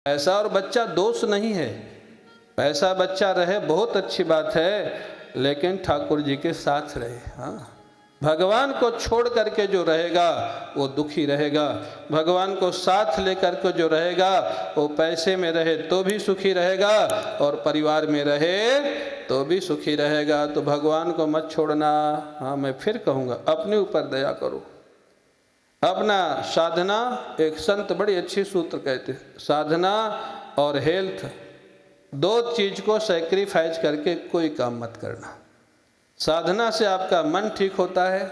पैसा और बच्चा दोष नहीं है, पैसा बच्चा रहे बहुत अच्छी बात है, लेकिन ठाकुर जी के साथ रहे। हाँ, भगवान को छोड़ करके जो रहेगा वो दुखी रहेगा, भगवान को साथ लेकर के जो रहेगा वो पैसे में रहे तो भी सुखी रहेगा और परिवार में रहे तो भी सुखी रहेगा। तो भगवान को मत छोड़ना। हाँ, मैं फिर कहूँगा, अपने ऊपर दया करो। अपना साधना, एक संत बड़ी अच्छी सूत्र कहते हैं, साधना और हेल्थ दो चीज को सैक्रिफाइस करके कोई काम मत करना। साधना से आपका मन ठीक होता है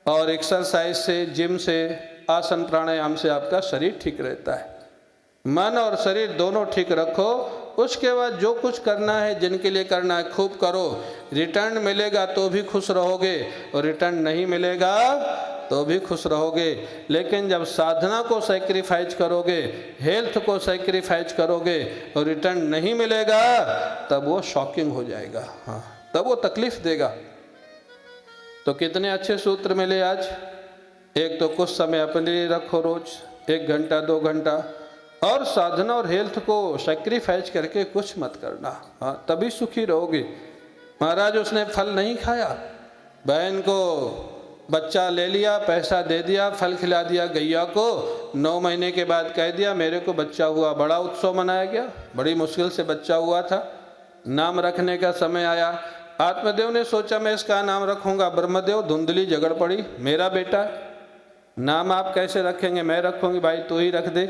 और एक्सरसाइज से, जिम से, आसन प्राणायाम से आपका शरीर ठीक रहता है। मन और शरीर दोनों ठीक रखो, उसके बाद जो कुछ करना है, जिनके लिए करना है खूब करो। रिटर्न मिलेगा तो भी खुश रहोगे और रिटर्न नहीं मिलेगा तो भी खुश रहोगे। लेकिन जब साधना को सैक्रिफाइस करोगे, हेल्थ को सैक्रिफाइस करोगे और रिटर्न नहीं मिलेगा, तब वो शॉकिंग हो जाएगा। हाँ, तब वो तकलीफ देगा। तो कितने अच्छे सूत्र मिले आज। एक तो कुछ समय अपने लिए रखो, रोज 1 घंटा 2 घंटा, और साधना और हेल्थ को सैक्रिफाइस करके कुछ मत करना। हाँ, तभी सुखी रहोगे। महाराज उसने फल नहीं खाया, बहन को बच्चा ले लिया, पैसा दे दिया, फल खिला दिया गैया को, 9 महीने के बाद कह दिया मेरे को बच्चा हुआ। बड़ा उत्सव मनाया गया, बड़ी मुश्किल से बच्चा हुआ था। नाम रखने का समय आया, आत्मदेव ने सोचा मैं इसका नाम रखूंगा ब्रह्मदेव। धुंधली झगड़ पड़ी, मेरा बेटा नाम आप कैसे रखेंगे, मैं रखूंगी, भाई तू ही रख दे।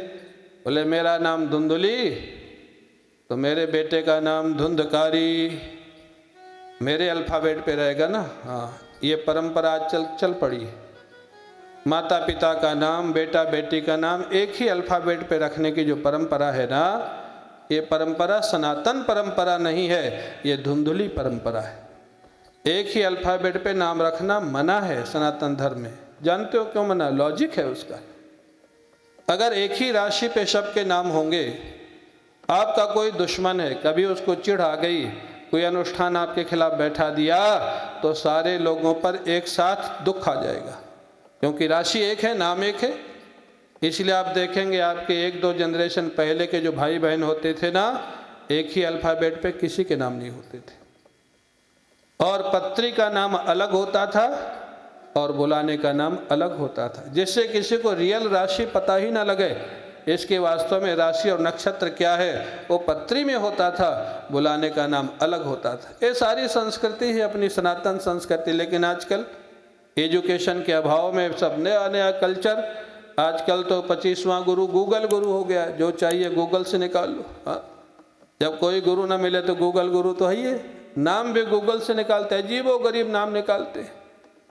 बोले मेरा नाम धुंधली तो मेरे बेटे का नाम धुंधकारी, मेरे अल्फाबेट पे रहेगा ना। हाँ, ये परंपरा चल पड़ी। माता पिता का नाम, बेटा बेटी का नाम एक ही अल्फाबेट पे रखने की जो परंपरा है ना, ये परंपरा सनातन परंपरा नहीं है, ये धुंधली परंपरा है। एक ही अल्फाबेट पे नाम रखना मना है सनातन धर्म में। जानते हो क्यों मना? लॉजिक है उसका। अगर एक ही राशि पे सबके नाम होंगे, आपका कोई दुश्मन है, कभी उसको चिढ़ आ गई, कोई अनुष्ठान आपके खिलाफ बैठा दिया, तो सारे लोगों पर एक साथ दुख आ जाएगा, क्योंकि राशि एक है, नाम एक है। इसलिए आप देखेंगे आपके 1-2 जनरेशन पहले के जो भाई बहन होते थे ना, एक ही अल्फाबेट पे किसी के नाम नहीं होते थे। और पत्री का नाम अलग होता था और बुलाने का नाम अलग होता था, जिससे किसी को रियल राशि पता ही ना लगे। इसके वास्तव में राशि और नक्षत्र क्या है वो पत्री में होता था, बुलाने का नाम अलग होता था। ये सारी संस्कृति है अपनी सनातन संस्कृति। लेकिन आजकल एजुकेशन के अभाव में सब नया नया कल्चर, आजकल तो 25वां गुरु गूगल गुरु हो गया, जो चाहिए गूगल से निकाल लो। हाँ, जब कोई गुरु ना मिले तो गूगल गुरु तो है ही है। नाम भी गूगल से निकालते हैं, अजीबो गरीब नाम निकालते हैं,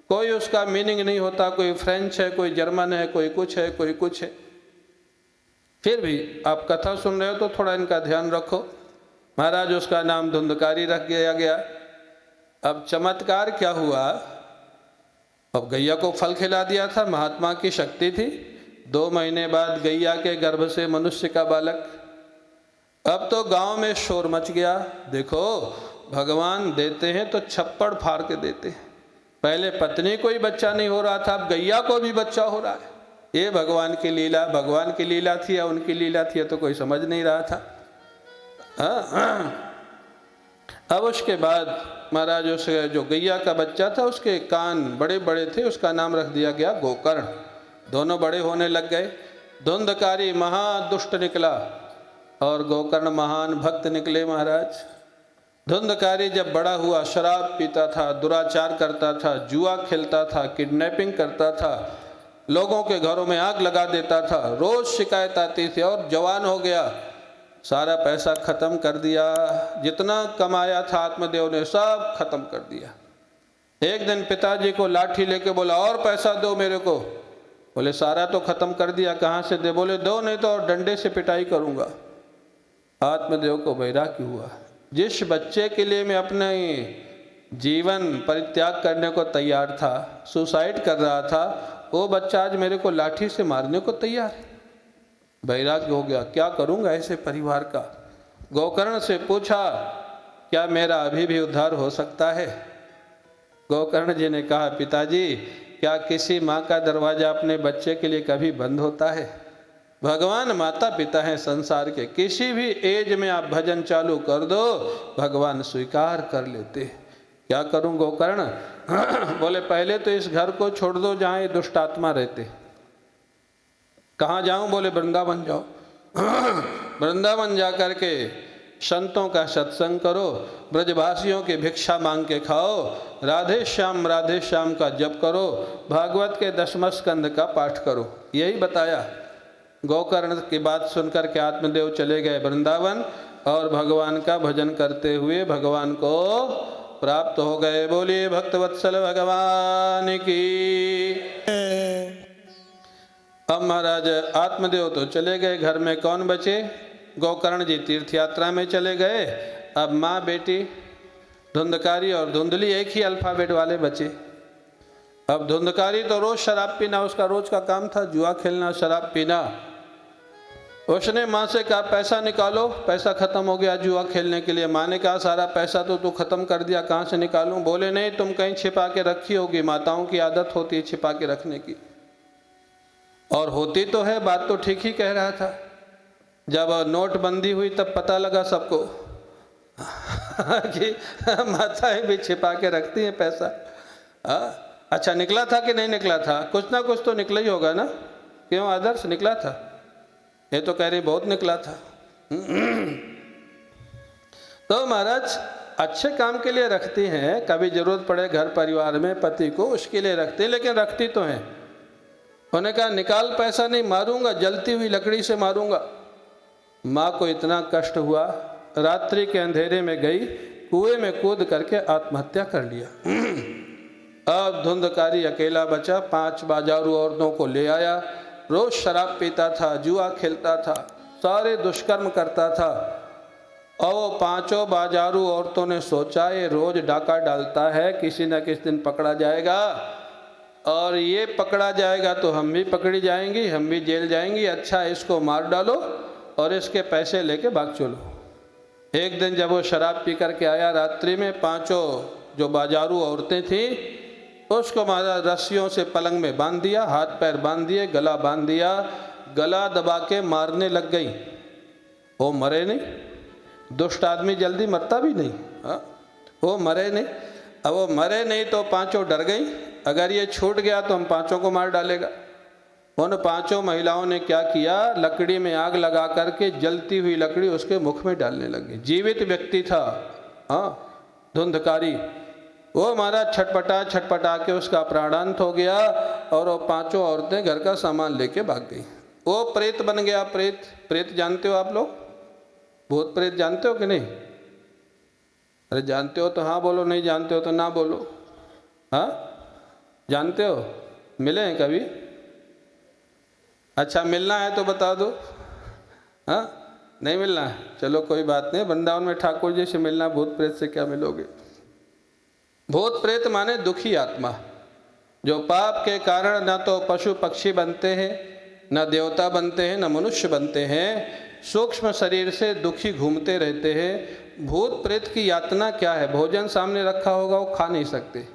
कोई उसका मीनिंग नहीं होता। कोई फ्रेंच है, कोई जर्मन है, कोई कुछ है, कोई कुछ है। फिर भी आप कथा सुन रहे हो तो थोड़ा इनका ध्यान रखो। महाराज उसका नाम धुंधकारी रख दिया गया। अब चमत्कार क्या हुआ, अब गैया को फल खिला दिया था, महात्मा की शक्ति थी। 2 महीने बाद गैया के गर्भ से मनुष्य का बालक। अब तो गांव में शोर मच गया, देखो भगवान देते हैं तो छप्पड़ फाड़ के देते हैं। पहले पत्नी को ही बच्चा नहीं हो रहा था, अब गैया को भी बच्चा हो रहा है। ये भगवान की लीला, भगवान की लीला थी या उनकी लीला थी, तो कोई समझ नहीं रहा था। अब उसके बाद महाराज उस जो गैया का बच्चा था, उसके कान बड़े बड़े थे, उसका नाम रख दिया गया गोकर्ण। दोनों बड़े होने लग गए। धुंधकारी महादुष्ट निकला और गोकर्ण महान भक्त निकले महाराज। धुंधकारी जब बड़ा हुआ, शराब पीता था, दुराचार करता था, जुआ खेलता था, किडनैपिंग करता था, लोगों के घरों में आग लगा देता था, रोज शिकायत आती थी। और जवान हो गया, सारा पैसा खत्म कर दिया, जितना कमाया था आत्मदेव ने सब खत्म कर दिया। एक दिन पिताजी को लाठी लेके बोला और पैसा दो मेरे को। बोले सारा तो खत्म कर दिया, कहाँ से दे? बोले दो नहीं तो डंडे से पिटाई करूँगा। आत्मदेव को वैराग्य हुआ। जिस बच्चे के लिए मैं अपने जीवन परित्याग करने को तैयार था, सुसाइड कर रहा था, वो बच्चा आज मेरे को लाठी से मारने को तैयार है। वैराग्य हो गया, क्या करूँगा ऐसे परिवार का। गोकर्ण से पूछा क्या मेरा अभी भी उद्धार हो सकता है? गोकर्ण जी ने कहा पिताजी, क्या किसी माँ का दरवाज़ा अपने बच्चे के लिए कभी बंद होता है? भगवान माता पिता हैं संसार के, किसी भी एज में आप भजन चालू कर दो भगवान स्वीकार कर लेते। क्या करूं गोकर्ण? बोले पहले तो इस घर को छोड़ दो जहां ये दुष्ट आत्मा रहते। कहाँ जाऊं? बोले वृंदावन जाओ। वृंदावन जा कर के संतों का सत्संग करो, ब्रजवासियों की भिक्षा मांग के खाओ, राधे श्याम का जप करो, भागवत के 10वें स्कंद का पाठ करो। यही बताया। गोकर्ण की बात सुनकर के आत्मदेव चले गए वृंदावन और भगवान का भजन करते हुए भगवान को प्राप्त हो गए। बोलिए भक्तवत्सल भगवान की। अब महाराज आत्मदेव तो चले गए, घर में कौन बचे? गोकर्ण जी तीर्थ यात्रा में चले गए। अब माँ बेटी धुंधकारी और धुंधली एक ही अल्फाबेट वाले बचे। अब धुंधकारी तो रोज शराब पीना उसका रोज का काम था, जुआ खेलना, शराब पीना। उसने माँ से कहा पैसा निकालो, पैसा खत्म हो गया जुआ खेलने के लिए। माँ ने कहा सारा पैसा तो तू खत्म कर दिया, कहाँ से निकालूं? बोले नहीं, तुम कहीं छिपा के रखी होगी, माताओं की आदत होती है छिपा के रखने की। और होती तो है, बात तो ठीक ही कह रहा था। जब नोटबंदी हुई तब पता लगा सबको कि माताएं भी छिपा के रखती हैं पैसा। अच्छा निकला था कि नहीं निकला था? कुछ ना कुछ तो निकला ही होगा ना। क्यों आदर्श निकला था? ये तो कह रही बहुत निकला था। तो महाराज अच्छे काम के लिए रखती हैं, कभी जरूरत पड़े घर परिवार में पति को, उसके लिए रखती हैं, लेकिन रखती तो हैं। उन्होंने कहा निकाल पैसा, नहीं मारूंगा, जलती हुई लकड़ी से मारूंगा। माँ को इतना कष्ट हुआ, रात्रि के अंधेरे में गई, कुएं में कूद करके आत्महत्या कर लिया। अब धुंधकारी अकेला बचा, 5 बाजारू औरतों को ले आया। रोज शराब पीता था, जुआ खेलता था, सारे दुष्कर्म करता था। और वो 5 बाजारू औरतों ने सोचा ये रोज डाका डालता है, किसी न किसी दिन पकड़ा जाएगा, और ये पकड़ा जाएगा तो हम भी पकड़ी जाएंगी, हम भी जेल जाएंगी। अच्छा इसको मार डालो और इसके पैसे लेके भाग चलो। एक दिन जब वो शराब पी करके आया रात्रि में, 5 जो बाजारू औरतें थीं उसको महाराज रस्सियों से पलंग में बांध दिया, हाथ पैर बांध दिए, गला बांध दिया, गला दबा के मारने लग गई। वो मरे नहीं, दुष्ट आदमी जल्दी मरता भी नहीं। वो मरे नहीं। अब वो मरे नहीं तो 5 डर गई, अगर ये छूट गया तो हम 5 को मार डालेगा। उन 5 महिलाओं ने क्या किया, लकड़ी में आग लगा करके जलती हुई लकड़ी उसके मुख में डालने लगी। जीवित व्यक्ति था धुंधकारी। वो महाराज छटपटा के उसका प्राणांत हो गया और वो 5 औरतें घर का सामान लेके भाग गई। वो प्रेत बन गया। प्रेत जानते हो आप लोग? भूत प्रेत जानते हो कि नहीं? अरे जानते हो तो हाँ बोलो, नहीं जानते हो तो ना बोलो। हाँ जानते हो? मिले हैं कभी? अच्छा मिलना है तो बता दो। हाँ नहीं मिलना है, चलो कोई बात नहीं। वृंदावन में ठाकुर जी से मिलना, भूत प्रेत से क्या मिलोगे? भूत प्रेत माने दुखी आत्मा, जो पाप के कारण न तो पशु पक्षी बनते हैं, न देवता बनते हैं, न मनुष्य बनते हैं, सूक्ष्म शरीर से दुखी घूमते रहते हैं। भूत प्रेत की यातना क्या है? भोजन सामने रखा होगा वो खा नहीं सकते,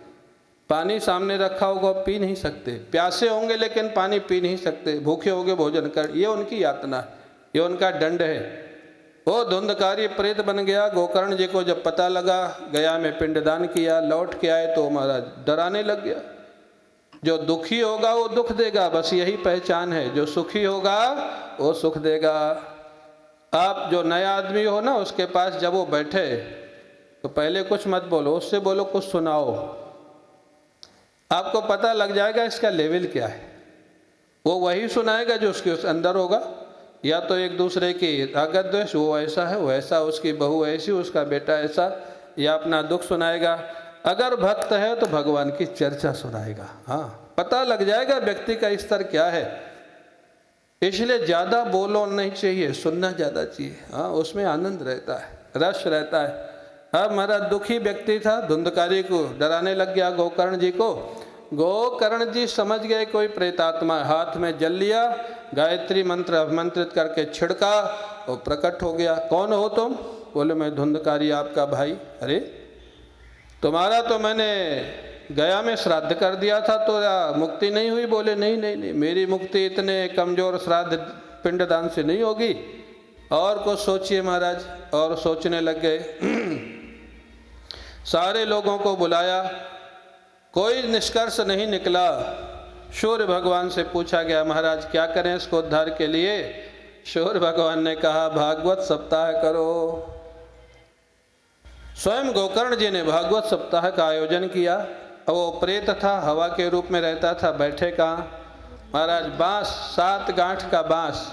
पानी सामने रखा होगा वो पी नहीं सकते, प्यासे होंगे लेकिन पानी पी नहीं सकते, भूखे होंगे भोजन कर, ये उनकी यातना है, ये उनका दंड है। वो धुंधकारी प्रेत बन गया। गोकर्ण जी को जब पता लगा, गया में पिंडदान किया, लौट के आए तो महाराज डराने लग गया। जो दुखी होगा वो दुख देगा, बस यही पहचान है। जो सुखी होगा वो सुख देगा। आप जो नया आदमी हो ना, उसके पास जब वो बैठे तो पहले कुछ मत बोलो, उससे बोलो कुछ सुनाओ, आपको पता लग जाएगा इसका लेवल क्या है। वो वही सुनाएगा जो उसके अंदर होगा। या तो एक दूसरे की रागत द्वेष, वो ऐसा है, वो ऐसा, उसकी बहू ऐसी, उसका बेटा ऐसा, या अपना दुख सुनाएगा। अगर भक्त है तो भगवान की चर्चा सुनाएगा। हाँ पता लग जाएगा व्यक्ति का स्तर क्या है। इसलिए ज़्यादा बोलो नहीं चाहिए, सुनना ज़्यादा चाहिए। हाँ उसमें आनंद रहता है, रस रहता है। हाँ हमारा दुखी व्यक्ति था, धुंधकारी को डराने लग गया गोकर्ण जी को। गोकर्ण जी समझ गए कोई प्रेतात्मा, हाथ में जल लिया, गायत्री मंत्र अभिमंत्रित करके छिड़का और प्रकट हो गया। कौन हो तुम? बोले मैं धुंधकारी आपका भाई। अरे तुम्हारा तो मैंने गया में श्राद्ध कर दिया था तो मुक्ति नहीं हुई? बोले नहीं नहीं नहीं, मेरी मुक्ति इतने कमजोर श्राद्ध पिंडदान से नहीं होगी, और कुछ सोचिए महाराज। और सोचने लग गए। सारे लोगों को बुलाया, कोई निष्कर्ष नहीं निकला। सूर्य भगवान से पूछा गया, महाराज क्या करें इसको उद्धार के लिए? सूर्य भगवान ने कहा, भागवत सप्ताह करो। स्वयं गोकर्ण जी ने भागवत सप्ताह का आयोजन किया। वो प्रेत था, हवा के रूप में रहता था, बैठे कहाँ महाराज, बांस, 7 गांठ का बांस,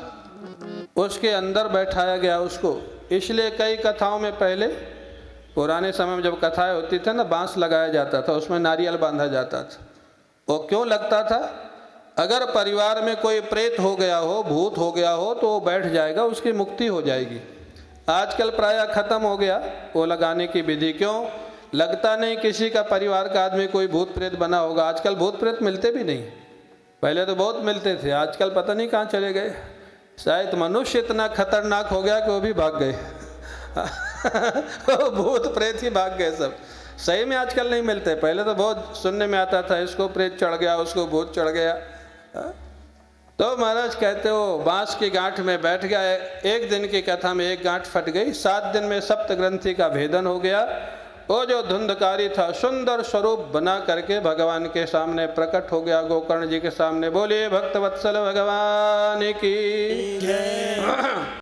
उसके अंदर बैठाया गया उसको। इसलिए कई कथाओं में पहले पुराने समय में जब कथाएं होती थी ना, बांस लगाया जाता था, उसमें नारियल बांधा जाता था। वो क्यों लगता था? अगर परिवार में कोई प्रेत हो गया हो, भूत हो गया हो, तो वो बैठ जाएगा, उसकी मुक्ति हो जाएगी। आजकल प्रायः खत्म हो गया वो लगाने की विधि। क्यों? लगता नहीं किसी का परिवार का आदमी कोई भूत प्रेत बना होगा। आजकल भूत प्रेत मिलते भी नहीं, पहले तो बहुत मिलते थे, आजकल पता नहीं कहाँ चले गए। शायद मनुष्य इतना खतरनाक हो गया कि वो भी भाग गए। भूत प्रेत ही भाग गए सब। सही में आजकल नहीं मिलते, पहले तो बहुत सुनने में आता था, इसको प्रेत चढ़ गया, उसको भूत चढ़ गया। तो महाराज कहते हो बांस की गांठ में बैठ गया। एक दिन की कथा में एक गांठ फट गई, 7 दिन में सप्त ग्रंथि का भेदन हो गया। वो जो धुंधकारी था, सुंदर स्वरूप बना करके भगवान के सामने प्रकट हो गया, गोकर्ण जी के सामने। बोलिए भक्तवत्सल भगवान की जय।